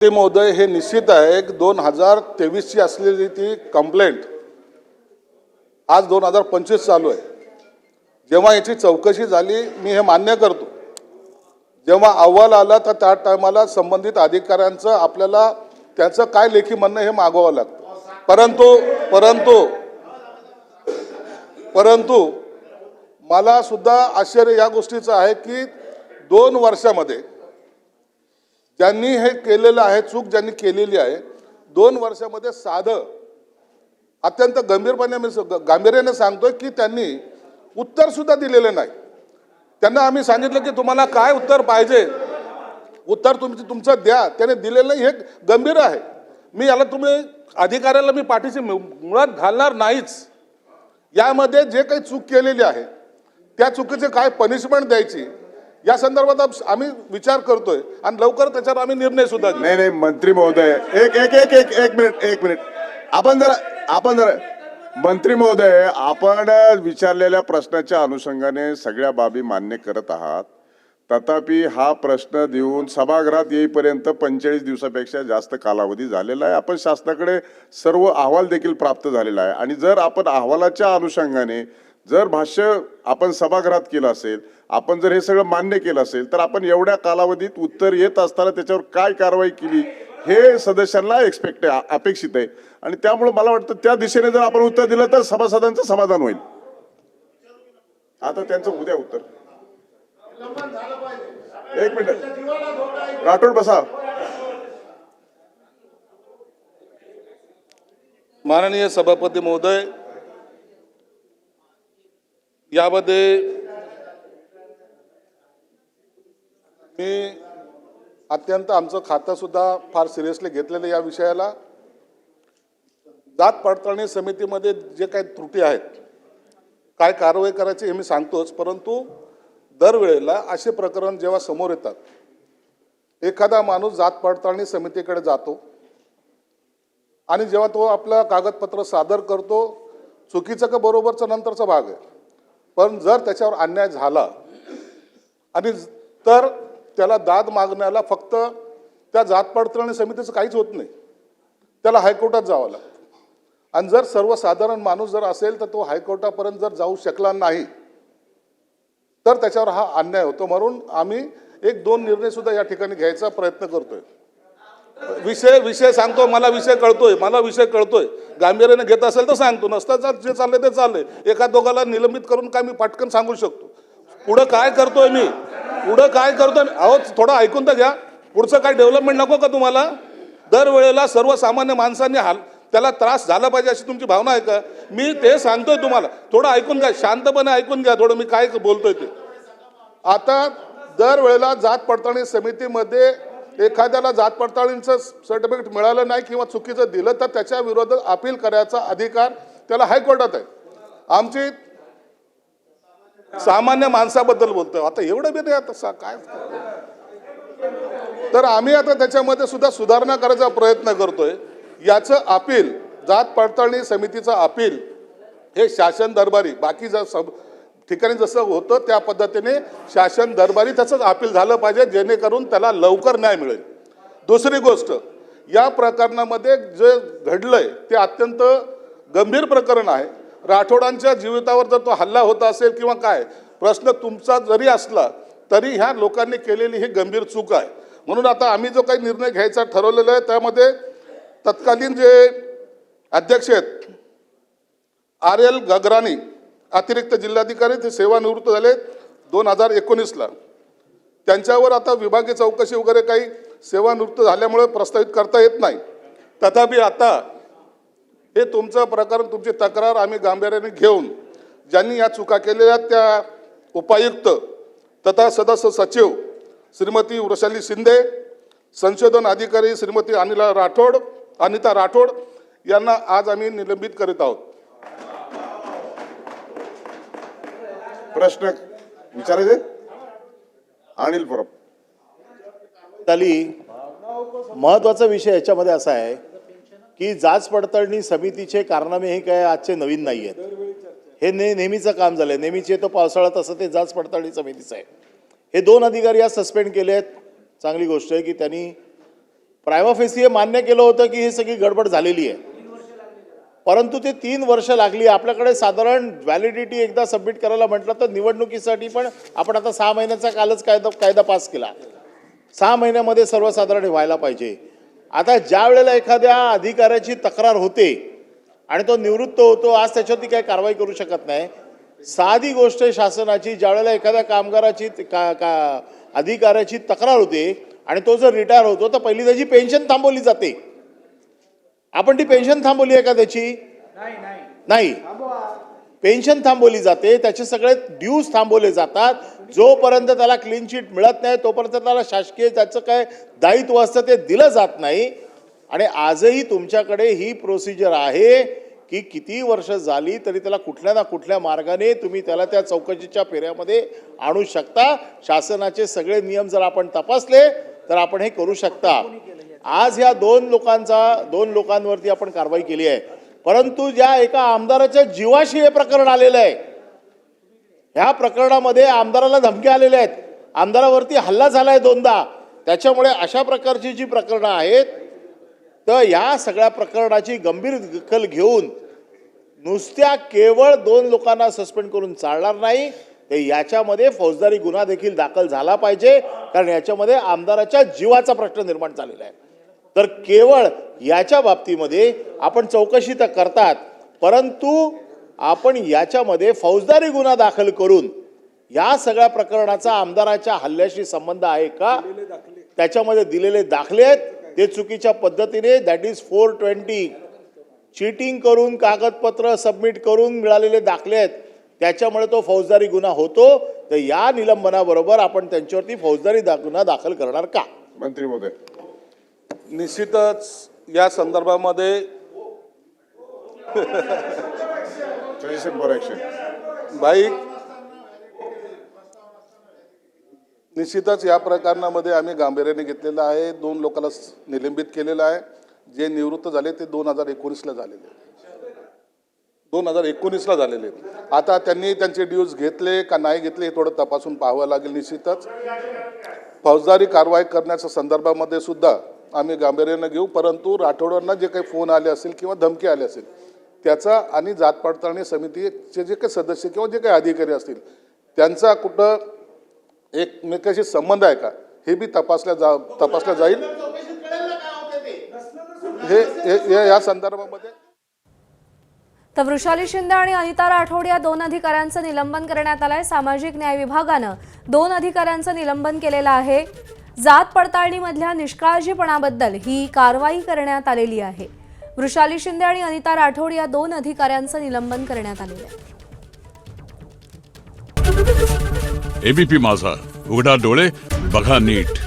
ते महोदय हे निश्चित आहे की 2023ची असलेली ती कंप्लेंट आज 2025 चालू आहे। जेव्हा याची चौकशी झाली मी हे मान्य करतो, जेव्हा अहवाल आला तर त्या टायमाला संबंधित अधिकाऱ्यांचं आपल्याला त्याचं काय लेखी म्हणणं हे मागवावं लागतं। परंतु मला सुद्धा आश्चर्य या गोष्टीचं आहे की 2 वर्षामध्ये ज्यांनी हे केलेलं आहे, चूक ज्यांनी केलेली आहे, 2 वर्षामध्ये साधं अत्यंत गांभीर्याने सांगतोय की त्यांनी उत्तर सुद्धा दिलेलं नाही। त्यांना आम्ही सांगितलं की तुम्हाला काय उत्तर पाहिजे, उत्तर तुमचं द्या, त्याने दिलेलं नाही, हे गंभीर आहे। मी याला तुम्ही अधिकाऱ्याला मी पाठीशी मुळात घालणार नाहीच। यामध्ये जे काही चूक केलेली आहे त्या चुकीचे काय पनिशमेंट द्यायची या संदर्भात आम्ही विचार करतोय आणि लवकर त्याच्यावर आम्ही निर्णय सुद्धा घेऊ। नाही मंत्री महोदय एक मिनिट आपण जरा मंत्री महोदय, आपण विचारलेल्या प्रश्नाच्या अनुषंगाने सगळ्या बाबी मान्य करत आहात। तथापि हा प्रश्न देऊन सभागृहात येईपर्यंत 45 दिवसापेक्षा जास्त कालावधी झालेला आहे। आपण शासनाकडे सर्व अहवाल देखील प्राप्त झालेला आहे आणि जर आपण अहवालाच्या अनुषंगाने जर भाष्य आपण सभागृहात केलं असेल, आपण जर हे सगळं मान्य केलं असेल, तर आपण एवढ्या कालावधीत उत्तर येत असताना त्याच्यावर काय कारवाई केली हे सदस्यांना अपेक्षित आहे आणि त्यामुळे मला वाटतं त्या दिशेने जर आपण उत्तर दिलं तर सभासदांचं समाधान होईल। आता त्यांचं उद्या उत्तर। एक मिनिट राठोड बसा। माननीय सभापती महोदय, यामध्ये मी अत्यंत आमचं खातं सुद्धा फार सिरियसली घेतलेलं या विषयाला। जात पडताळणी समितीमध्ये जे काही त्रुटी आहेत, काय कारवाई करायची हे मी सांगतोच, परंतु दरवेळेला असे प्रकरण जेव्हा समोर येतात, एखादा माणूस जात पडताळणी समितीकडे जातो आणि जेव्हा तो आपलं कागदपत्र सादर करतो, चुकीचं का बरोबरचा नंतरचा भाग आहे, पण जर त्याच्यावर अन्याय झाला आणि तर त्याला दाद मागण्याला फक्त त्या जात पडताळणी समितीचं काहीच होत नाही, त्याला हायकोर्टात जावं लागतं। आणि जर सर्वसाधारण माणूस जर असेल तर तो हायकोर्टापर्यंत जर जाऊ शकला नाही तर त्याच्यावर हा अन्याय होतो। म्हणून आम्ही 1-2 निर्णय सुद्धा या ठिकाणी घ्यायचा प्रयत्न करतोय। विषय सांगतो, मला विषय कळतोय, गांभीर्याने घेत असेल तर सांगतो, नसतं जे चाललंय ते चाललंय। एका दोघाला निलंबित करून काय मी पटकन सांगू शकतो? पुढं काय करतोय मी अहो थोडं ऐकून तर घ्या। पुढचं काय डेव्हलपमेंट नको का तुम्हाला? दरवेळेला सर्वसामान्य माणसांनी त्याला त्रास झाला पाहिजे अशी तुमची भावना आहे का? मी ते सांगतोय तुम्हाला, थोडं ऐकून घ्या, शांतपणे ऐकून घ्या थोडं मी काय बोलतोय ते। आता दरवेळेला जात पडताळणी समितीमध्ये एखाद्याला जात पडताळणीचं सर्टिफिकेट मिळालं नाही किंवा चुकीचं दिलं तर त्याच्या विरोधात अपील करायचा अधिकार त्याला हायकोर्टात आहे। आमची सामान्य माणसाबद्दल बोलतोय, आता एवढं बी नाही आता काय, तर आम्ही आता त्याच्यामध्ये सुद्धा सुधारणा करायचा प्रयत्न करतोय। याचं अपील, जात पडताळणी समितीचं अपील हे शासन दरबारी बाकी ठिकाणी जसं होतं त्या पद्धतीने शासन दरबारी त्याचंच अपील झालं पाहिजे, जेणेकरून त्याला लवकर न्याय मिळेल। दुसरी गोष्ट, या प्रकरणामध्ये जे घडलंय ते अत्यंत गंभीर प्रकरण आहे। राठोडांच्या जीवितावर जर तो हल्ला होत असेल किंवा काय प्रश्न तुमचा जरी असला तरी ह्या लोकांनी केलेली ही गंभीर चूक आहे। म्हणून आता आम्ही जो काही निर्णय घ्यायचा ठरवलेला आहे त्यामध्ये तत्कालीन जे अध्यक्ष आहेत RL गगराणी, अतिरिक्त जिल्हाधिकारी, ते सेवानिवृत्त झाले 2019ला। त्यांच्यावर आता विभागीय चौकशी वगैरे काही सेवानिवृत्त झाल्यामुळे प्रस्तावित करता येत नाही। तथापि आता हे तुमचं प्रकरण, तुमची तक्रार आम्ही गांभीर्याने घेऊन ज्यांनी या चुका केलेल्या त्या उपायुक्त तथा सदस्य सचिव श्रीमती वृषाली शिंदे, संशोधन अधिकारी श्रीमती अनिता राठोड यांना आज आम्ही निलंबित करीत आहोत। प्रश्न विचारायचे? अनिल परब। महत्वाचा विषय याच्यामध्ये असा आहे की जात पडताळणी समितीचे कारनामे हे काय आजचे नवीन नाही आहेत, हे नेहमीचं काम झालंय। नेहमीचे तो पावसाळ्यात असं ते जात पडताळणी समितीचं आहे। हे 2 अधिकारी आज सस्पेंड केले आहेत, चांगली गोष्ट आहे की त्यांनी प्रायमा फेसी हे मान्य केलं होतं की ही सगळी गडबड झालेली आहे, परंतु ते 3 वर्ष लागली. आपल्याकडे साधारण व्हॅलिडिटी एकदा सबमिट करायला म्हटलं तर निवडणुकीसाठी पण आपण आता 6 महिन्याचा कालच कायदा पास केला. 6 महिन्यामध्ये सर्वसाधारण व्हायला पाहिजे. आता ज्या वेळेला एखाद्या अधिकाऱ्याची तक्रार होते आणि तो निवृत्त होतो, आज त्याच्यावरती काही कारवाई करू शकत नाही. साधी गोष्ट आहे शासनाची, ज्या वेळेला एखाद्या कामगाराची अधिकाऱ्याची तक्रार होते आणि तो जर रिटायर होतो तर पहिली त्याची पेन्शन थांबवली जाते. आपण ती पेन्शन थांबवली आहे का त्याची? नाही. पेन्शन थांबवली जाते, त्याचे सगळे ड्यूज थांबवले जातात. जोपर्यंत त्याला क्लीन चिट मिळत नाही तोपर्यंत त्याला शासकीय त्याचं काय दायित्व असतं ते दिलं जात नाही. आणि आजही तुमच्याकडे ही प्रोसिजर आहे की किती वर्ष झाली तरी त्याला कुठल्या ना कुठल्या मार्गाने तुम्ही त्याला त्या चौकशीच्या फेऱ्यामध्ये आणू शकता. शासनाचे सगळे नियम जर आपण तपासले तर आपण हे करू शकता. आज ह्या 2 लोकांवरती आपण कारवाई केली आहे, परंतु ज्या एका आमदाराच्या जीवाशी हे प्रकरण आलेलं आहे, ह्या प्रकरणामध्ये आमदाराला धमक्या आलेल्या आहेत, आमदारावरती हल्ला झालाय 2दा. त्याच्यामुळे अशा प्रकारची जी प्रकरणं आहेत तर या सगळ्या प्रकरणाची गंभीर दखल घेऊन नुसत्या केवळ 2 लोकांना सस्पेंड करून चालणार नाही, ते याच्यामध्ये फौजदारी गुन्हा देखील दाखल झाला पाहिजे, कारण याच्यामध्ये आमदाराच्या जीवाचा प्रश्न निर्माण झालेला आहे. तर केवळ याच्या बाबतीमध्ये आपण चौकशी तर करतात, परंतु आपण याच्यामध्ये फौजदारी गुन्हा दाखल करून या सगळ्या प्रकरणाचा आमदाराच्या हल्ल्याशी संबंध आहे का, त्याच्यामध्ये दिलेले दाखले आहेत ते चुकीच्या पद्धतीने, दॅट इज 420 चीटिंग करून कागदपत्र सबमिट करून मिळालेले दाखले आहेत, त्याच्यामुळे तो फौजदारी गुन्हा होतो. तर या निलंबनाबरोबर आपण त्यांच्यावरती फौजदारी गुन्हा दाखल करणार का? मंत्री महोदय. निश्चितच या संदर्भामध्ये सजेशन फॉर ॲक्शन. भाई निश्चितच या प्रकरणामध्ये आम्ही गांभीर्याने घेतलेलं आहे. 2 लोकांना निलंबित केलेलं आहे. जे निवृत्त झाले ते 2019ला झालेले, 2019ला झालेले. आता त्यांनी त्यांचे ड्यूज घेतले का नाही घेतले हे थोडं तपासून पाहावं लागेल. निश्चितच फौजदारी कारवाई करण्याच्या संदर्भामध्ये सुद्धा आम्ही गांभीर्यानं घेऊ, परंतु राठोडांना जे काही फोन आले असेल किंवा धमकी आली असेल त्याचा आणि जात पडताळणी समितीचे जे काही सदस्य किंवा जे काही अधिकारी असतील त्यांचा कुठं एकमेकाशी संबंध आहे का हे बी तपासल्या जाईल. हे या संदर्भामध्ये. तर वृषाली शिंदे आणि अनिता राठोड या 2 अधिकाऱ्यांचं निलंबन करण्यात आलंय. सामाजिक न्याय विभागानं 2 अधिकाऱ्यांचं निलंबन केलेलं आहे. जात पडताळणीमधल्या निष्काळजीपणाबद्दल ही कारवाई करण्यात आलेली आहे. वृषाली शिंदे आणि अनिता राठोड या 2 अधिकाऱ्यांचं निलंबन करण्यात आलेलं आहे. एबीपी माझा, उघडा डोळे बघा नीट.